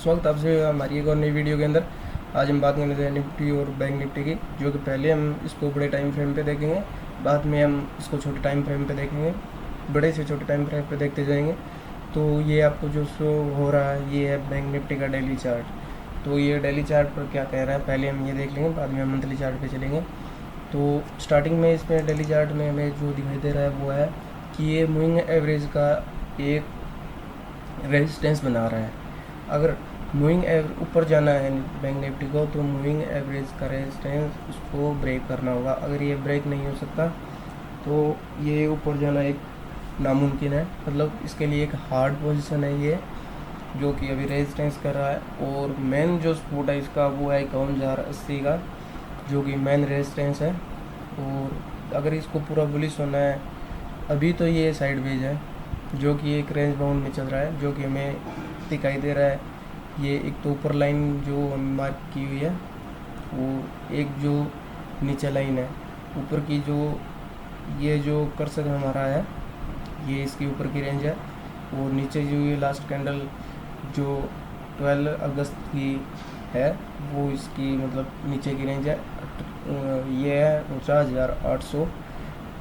स्वागत आपसे हमारी एक और नई वीडियो के अंदर। आज हम बात करने हैं निफ्टी और बैंक निफ्टी की, जो कि पहले हम इसको बड़े टाइम फ्रेम पे देखेंगे, बाद में हम इसको छोटे टाइम फ्रेम पे देखेंगे, बड़े से छोटे टाइम फ्रेम पे देखते जाएंगे। तो ये आपको जो शो हो रहा है ये है बैंक निफ्टी का डेली चार्ट। तो ये डेली चार्ट पर क्या कह रहा है पहले हम ये देख लेंगे, बाद में हम मंथली चार्ट पर चलेंगे। तो स्टार्टिंग में इसमें डेली चार्ट में हमें जो दिखाई दे रहा है वो है कि ये मूविंग एवरेज का एक रेजिस्टेंस बना रहा है। अगर मूविंग ऊपर जाना है बैंक निफ्टी को तो मूविंग एवरेज का रेजिस्टेंस उसको ब्रेक करना होगा। अगर ये ब्रेक नहीं हो सकता तो ये ऊपर जाना एक नामुमकिन है, मतलब इसके लिए एक हार्ड पोजीशन है ये, जो कि अभी रेजिस्टेंस कर रहा है। और मेन जो सपोर्ट है इसका वो है 51,080 का, जो कि मेन रेजिस्टेंस है। और अगर इसको पूरा बुलिश होना है, अभी तो ये साइडवेज है जो कि एक रेंज बाउंड में चल रहा है, जो कि हमें दिखाई दे रहा है। ये एक तो ऊपर लाइन जो हम मार्क की हुई है, वो एक जो नीचे लाइन है ऊपर की, जो ये जो कर्सर हमारा है ये इसके ऊपर की रेंज है। और नीचे जो ये लास्ट कैंडल जो 12 अगस्त की है वो इसकी मतलब नीचे की रेंज है, ये है 49,800।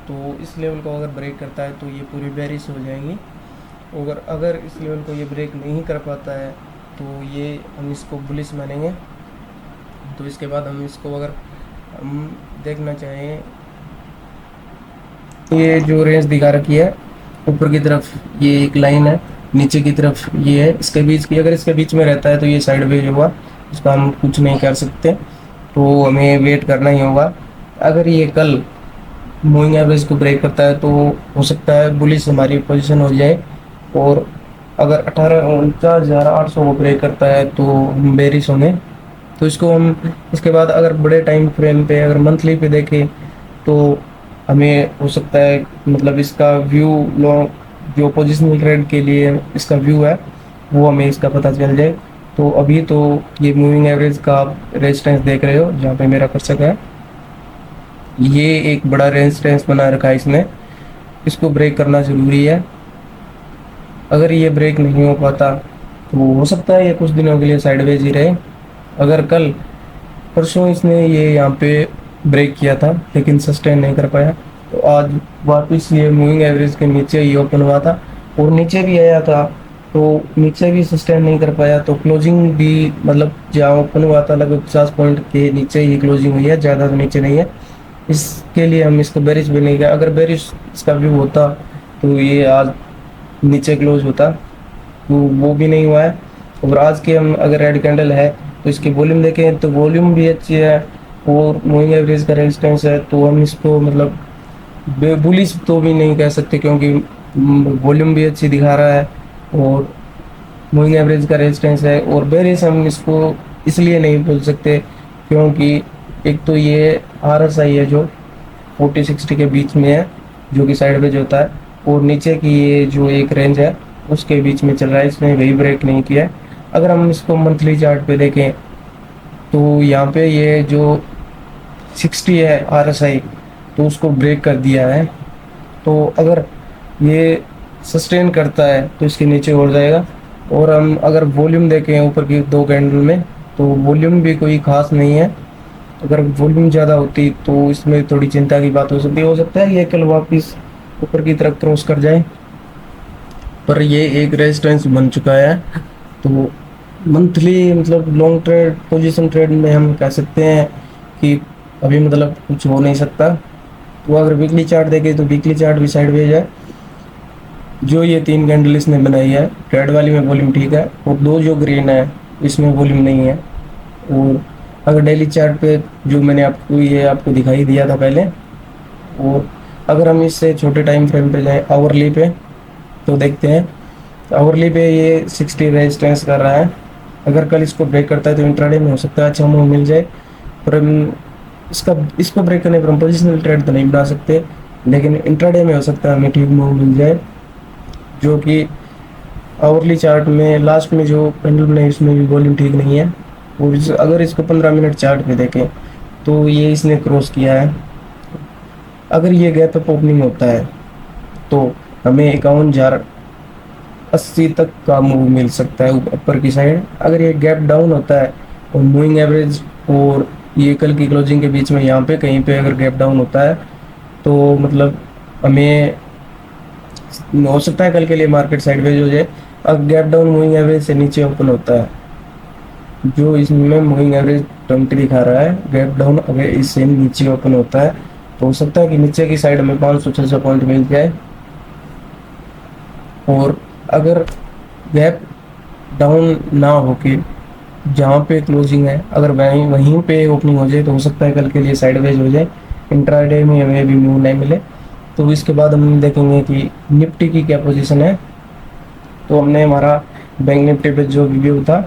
तो इस लेवल को अगर ब्रेक करता है तो ये पूरी बेरिश हो जाएंगी। और अगर इस लेवल को ये ब्रेक नहीं कर पाता है तो ये हम इसको बुलिश मानेंगे। तो इसके बाद हम इसको अगर हम देखना चाहें, ये जो रेंज दिखा रखी है ऊपर की तरफ ये एक लाइन है, नीचे की तरफ ये है, इसके बीच की अगर इसके बीच में रहता है तो ये साइडवेज होगा, उसका हम कुछ नहीं कर सकते, तो हमें वेट करना ही होगा। अगर ये कल मूविंग एवरेज को ब्रेक करता है तो हो सकता है बुलिश हमारी पोजीशन हो जाए। और अगर 49,800 को ब्रेक करता है तो हम बेरिश होंगे। तो इसको हम इसके बाद अगर बड़े टाइम फ्रेम पे अगर मंथली पे देखें तो हमें हो सकता है मतलब इसका व्यू लॉन्ग जो पोजिशनल ट्रेड के लिए इसका व्यू है वो हमें इसका पता चल जाए। तो अभी तो ये मूविंग एवरेज का आप रेजिस्टेंस देख रहे हो जहाँ पे मेरा कर्सर है, ये एक बड़ा रेजिस्टेंस बना रखा है इसने, इसको ब्रेक करना ज़रूरी है। अगर ये ब्रेक नहीं हो पाता तो हो सकता है ये कुछ दिनों के लिए साइडवेज ही रहे। अगर कल परसों इसने ये यहाँ पे ब्रेक किया था लेकिन सस्टेन नहीं कर पाया, तो आज वापस ये मूविंग एवरेज के नीचे ही ओपन हुआ था और नीचे भी आया था, तो नीचे भी सस्टेन नहीं कर पाया। तो क्लोजिंग भी मतलब जहाँ ओपन हुआ था लगभग 50 पॉइंट के नीचे ही क्लोजिंग हुई है, ज़्यादा तो नीचे नहीं है। इसके लिए हम इसको बेरिश भी नहीं किया। अगर बेरिश इसका व्यू होता तो ये आज नीचे क्लोज होता, तो वो भी नहीं हुआ है। और आज के हम अगर रेड कैंडल है तो इसकी वॉल्यूम देखें तो वॉल्यूम भी अच्छी है और मूविंग एवरेज का रेजिस्टेंस है, तो हम इसको मतलब बुलिश तो भी नहीं कह सकते क्योंकि वॉल्यूम भी अच्छी दिखा रहा है और मूविंग एवरेज का रेजिस्टेंस है। और बेरिश हम इसको इसलिए नहीं बोल सकते क्योंकि एक तो ये RSI है जो 40-60 के बीच में है, जो कि साइडवेज होता है, और नीचे की ये जो एक रेंज है उसके बीच में चल रहा है, इसने वही ब्रेक नहीं किया है। अगर हम इसको मंथली चार्ट पे देखें तो यहाँ पे ये जो 60 है RSI तो उसको ब्रेक कर दिया है। तो अगर ये सस्टेन करता है तो इसके नीचे हो जाएगा। और हम अगर वॉल्यूम देखें ऊपर की दो कैंडल में तो वॉल्यूम भी कोई खास नहीं है। अगर वॉल्यूम ज़्यादा होती तो इसमें थोड़ी चिंता की बात हो सकता है ये कल वापस ऊपर की तरफ क्रॉस कर जाए, पर ये एक रेजिस्टेंस बन चुका है। तो मंथली मतलब लॉन्ग ट्रेड पोजीशन ट्रेड में हम कह सकते हैं कि अभी मतलब कुछ हो नहीं सकता। तो अगर वीकली चार्ट देखें तो वीकली चार्ट भी साइडवेज है। जो ये 3 कैंडल इसने बनाई है रेड वाली में वॉल्यूम ठीक है, और 2 जो ग्रीन है इसमें वॉल्यूम नहीं है। और अगर डेली चार्ट पे जो मैंने आपको ये आपको दिखाई दिया था पहले, और अगर हम इससे छोटे टाइम फ्रेम पे जाएं आवरली पे तो देखते हैं आवरली पे ये 60 रेजिस्टेंस कर रहा है। अगर कल इसको ब्रेक करता है तो इंट्राडे में हो सकता है अच्छा मूव मिल जाए, पर हम इसको ब्रेक करने पर हम पोजिशनल ट्रेड तो नहीं बना सकते, लेकिन इंट्राडे में हो सकता है हमें ठीक मूव मिल जाए। जो कि आवरली चार्ट में लास्ट में जो कैंडल बनाई उसमें भी वॉल्यूम ठीक नहीं है। और अगर इसको 15 मिनट चार्ट पे देखें तो ये इसने क्रॉस किया है। अगर ये गैप अप ओपनिंग होता है तो हमें 51,000 80 तक का मूव मिल सकता है ऊपर की साइड। अगर ये गैप डाउन होता है और मूविंग एवरेज और ये कल की क्लोजिंग के बीच में यहाँ पे कहीं पे अगर गैप डाउन होता है तो मतलब हमें हो सकता है कल के लिए मार्केट साइडवेज हो जाए। अब गैप डाउन मूविंग एवरेज से नीचे ओपन होता है, जो इसमें मूविंग एवरेज 20 दिखा रहा है, गैप डाउन अगर इससे नीचे ओपन होता है तो हो सकता है कि नीचे की साइड में 500-600 पॉइंट मिल जाए। और अगर गैप डाउन ना होके जहाँ पे क्लोजिंग है अगर वहीं वहीं पे ओपनिंग हो जाए तो हो सकता है कल के लिए साइडवेज हो जाए, इंट्राडे में हमें भी मूव नहीं मिले। तो इसके बाद हम देखेंगे कि निफ्टी की क्या पोजीशन है। तो हमने हमारा बैंक निफ्टी पे जो व्यू था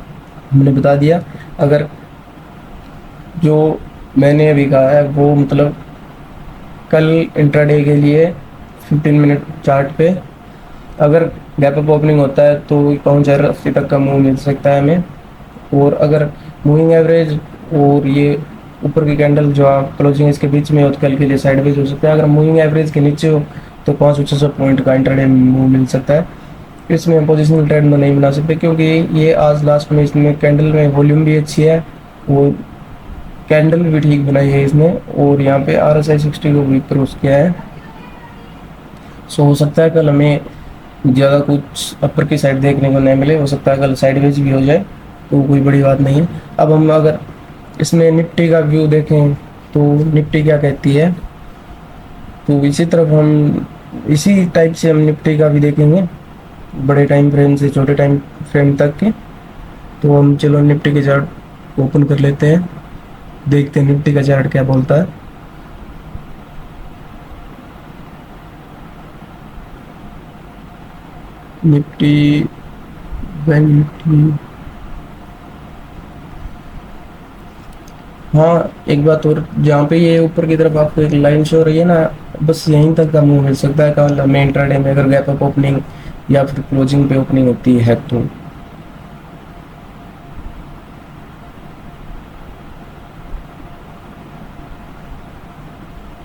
हमने बता दिया। अगर जो मैंने अभी कहा है वो मतलब कल इंट्राडे के लिए 15 मिनट चार्ट पे अगर गैप अप ओपनिंग होता है तो 5,80 तक का मूव मिल सकता है हमें। और अगर मूविंग एवरेज और ये ऊपर की कैंडल जो क्लोजिंग इसके बीच में हो तो कल के लिए साइडवेज हो सकता है। अगर मूविंग एवरेज के नीचे हो तो 500-600 पॉइंट का इंट्राडे मूव मिल सकता है। इसमें हम पोजिशनल ट्रेड में नहीं बना सकते क्योंकि ये आज लास्ट में इसमें कैंडल में वॉल्यूम भी अच्छी है, वो कैंडल भी ठीक बनाई है इसने और यहाँ पे RSI 60 को भी क्रॉस किया है। सो हो सकता है कल हमें ज़्यादा कुछ अपर की साइड देखने को नहीं मिले, हो सकता है कल साइडवेज भी हो जाए, तो कोई बड़ी बात नहीं है। अब हम अगर इसमें निफ्टी का व्यू देखें तो निफ्टी क्या कहती है, तो इसी तरफ हम इसी टाइप से हम निफ्टी का भी देखेंगे, बड़े टाइम फ्रेम से छोटे टाइम फ्रेम तक के। तो हम चलो निफ्टी के चार्ट ओपन कर लेते हैं, देखते हैं निफ्टी का चार्ट क्या बोलता है। निफ्टी, बैंक निफ्टी, हाँ एक बात और, जहाँ पे ये ऊपर की तरफ आपको एक लाइन शो हो रही है ना, बस यहीं तक का मूव मिल सकता है कल हमें इंट्राडे में अगर गैप अप ओपनिंग या फिर क्लोजिंग पे ओपनिंग होती है तो।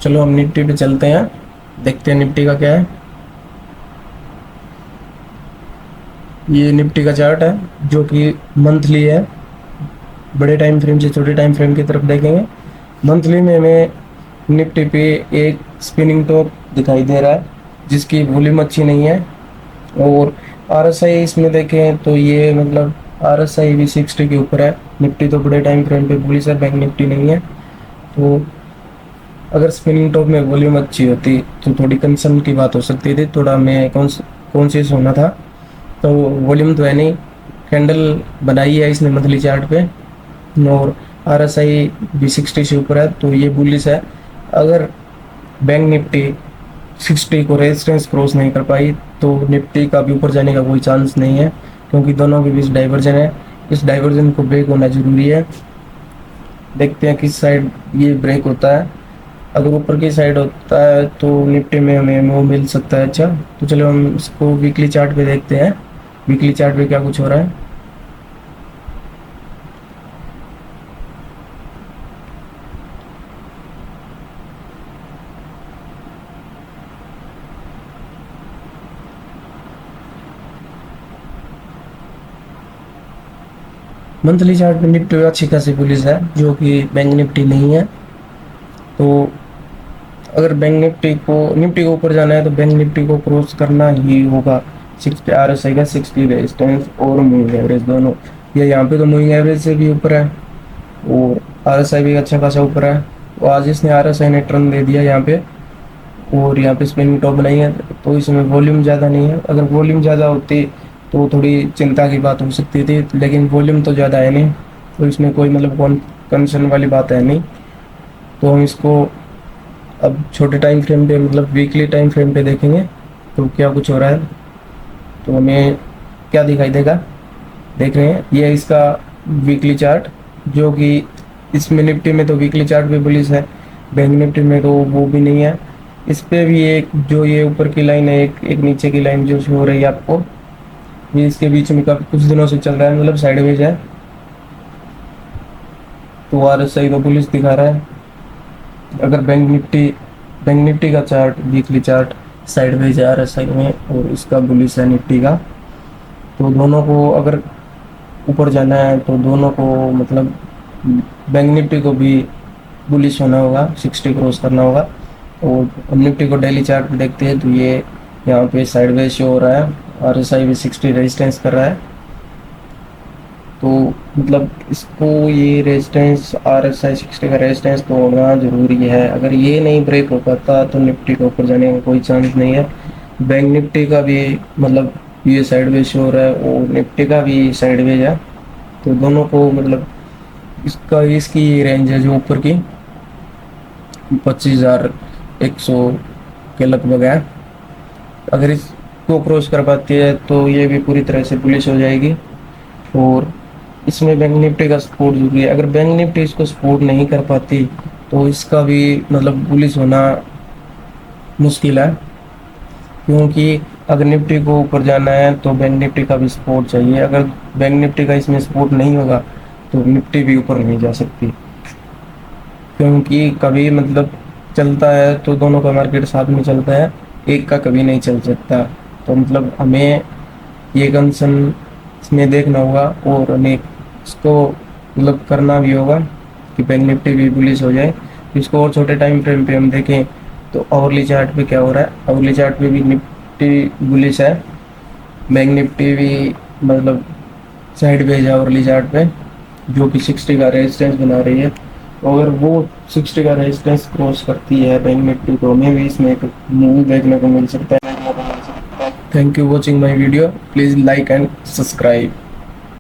चलो हम निफ्टी पे चलते हैं, देखते हैं निफ्टी का क्या है। ये निफ्टी का चार्ट है जो कि मंथली है, बड़े टाइम फ्रेम से छोटे टाइम फ्रेम की तरफ देखेंगे। मंथली में हमें निफ्टी पे एक स्पिनिंग टॉप दिखाई दे रहा है जिसकी वॉल्यूम अच्छी नहीं है। और RSI इसमें देखें तो ये मतलब RSI भी 60 के ऊपर है। निफ्टी तो बड़े टाइम फ्रेम पे बुलिश है, बैंक निफ्टी नहीं है। तो अगर स्पिनिंग टॉप में वॉल्यूम अच्छी होती तो थोड़ी कंसर्न की बात हो सकती थी, थोड़ा मैं कॉन्शियस होना था। तो वॉल्यूम तो है नहीं, कैंडल बनाई है इसने मंथली चार्ट पे और RSI भी 60 से ऊपर है तो ये बुलिश है। अगर बैंक निफ्टी 60 को रेजिस्टेंस क्रॉस नहीं कर पाई तो निफ्टी का भी ऊपर जाने का कोई चांस नहीं है, क्योंकि दोनों के बीच डाइवर्जन है। इस डाइवर्जन को ब्रेक होना जरूरी है। देखते हैं किस साइड ये ब्रेक होता है। अगर ऊपर की साइड होता है तो निफ्टी में हमें मूव मिल सकता है। अच्छा तो चलो हम इसको वीकली चार्ट पे देखते हैं, वीकली चार्ट पे क्या कुछ हो रहा है। मंथली चार्ट पे निफ्टी अच्छी खासी बुलिश है जो कि बैंक निफ्टी नहीं है। तो अगर बैंक निफ्टी को ऊपर जाना है तो बैंक निफ्टी को क्रॉस करना ही होगा। 60 RSI का 60 रेजिस्टेंस और मूविंग एवरेज दोनों, ये यहाँ पे तो मूविंग एवरेज से भी ऊपर है और RSI भी अच्छा खासा ऊपर है। तो आज इसने RSI ने टर्न दे दिया यहाँ पे और यहाँ पे स्पिनिंग टॉप नहीं है तो इसमें वॉल्यूम ज़्यादा नहीं है। अगर वॉल्यूम ज़्यादा होती तो थोड़ी चिंता की बात हो सकती थी, लेकिन वॉल्यूम तो ज़्यादा है नहीं तो इसमें कोई मतलब कंसर्न वाली बात है नहीं। तो हम इसको अब छोटे टाइम फ्रेम पे मतलब वीकली टाइम फ्रेम पे देखेंगे तो क्या कुछ हो रहा है। तो हमें क्या दिखाई देगा, देख रहे हैं ये इसका वीकली चार्ट, जो कि इसमें निफ्टी में तो वीकली चार्ट भी बुलिश है, बैंक निफ्टी में तो वो भी नहीं है। इस पे भी एक जो ये ऊपर की लाइन है, एक नीचे की लाइन जो शो हो रही है आपको, ये इसके बीच में काफी कुछ दिनों से चल रहा है, मतलब साइडवेज है। तो RSI को बुलिश दिखा रहा है। अगर बैंक निफ्टी का चार्ट वीकली चार्ट साइडवेज है RSI में और इसका बुलिश है निफ्टी का। तो दोनों को अगर ऊपर जाना है तो दोनों को मतलब बैंक निफ्टी को भी बुलिश होना होगा, 60 क्रॉस करना होगा। और हम निफ्टी को डेली चार्ट पे देखते हैं तो ये यहाँ पे साइडवेज शो हो रहा है, RSI भी 60 रेजिस्टेंस कर रहा है। तो मतलब इसको ये रेजिस्टेंस RSI 60 का रेजिस्टेंस तो होना ज़रूरी है। अगर ये नहीं ब्रेक हो पाता तो निफ्टी के ऊपर जाने का कोई चांस नहीं है। बैंक निफ्टी का भी मतलब ये साइडवेज शो हो रहा है और निफ्टी का भी साइडवेज है। तो दोनों को मतलब इसकी रेंज है जो ऊपर की 25,100 के लगभग है। अगर इसको क्रॉस कर पाती है तो ये भी पूरी तरह से बुलिश हो जाएगी। और इसमें बैंक निफ्टी का सपोर्ट जरूरी है। अगर बैंक निफ्टी इसको सपोर्ट नहीं कर पाती तो इसका भी मतलब बुलिश होना मुश्किल है, क्योंकि अगर निफ्टी को ऊपर जाना है तो बैंक निफ्टी का भी सपोर्ट चाहिए। अगर बैंक निफ्टी का इसमें सपोर्ट नहीं होगा तो निफ्टी भी ऊपर नहीं जा सकती, क्योंकि कभी मतलब चलता है तो दोनों का मार्केट साथ में चलता है, एक का कभी नहीं चल सकता। तो मतलब हमें ये कंसर्न इसमें देखना होगा और हमें इसको मतलब करना भी होगा कि बैंक निफ्टी भी बुलिश हो जाए। इसको और छोटे टाइम फ्रेम पे हम देखें तो आवरली चार्ट पे क्या हो रहा है, आवरली चार्ट पे भी निफ्टी बुलिश है, बैंक निफ्टी भी मतलब साइडवेज है आवरली चार्ट पे, जो कि 60 का रेजिस्टेंस बना रही है। तो अगर वो 60 का रेजिस्टेंस क्रॉस करती है बैंक निफ्टी तो हमें भी इसमें एक मूव देखने को मिल सकता है। Thank you watching my video, please like and subscribe.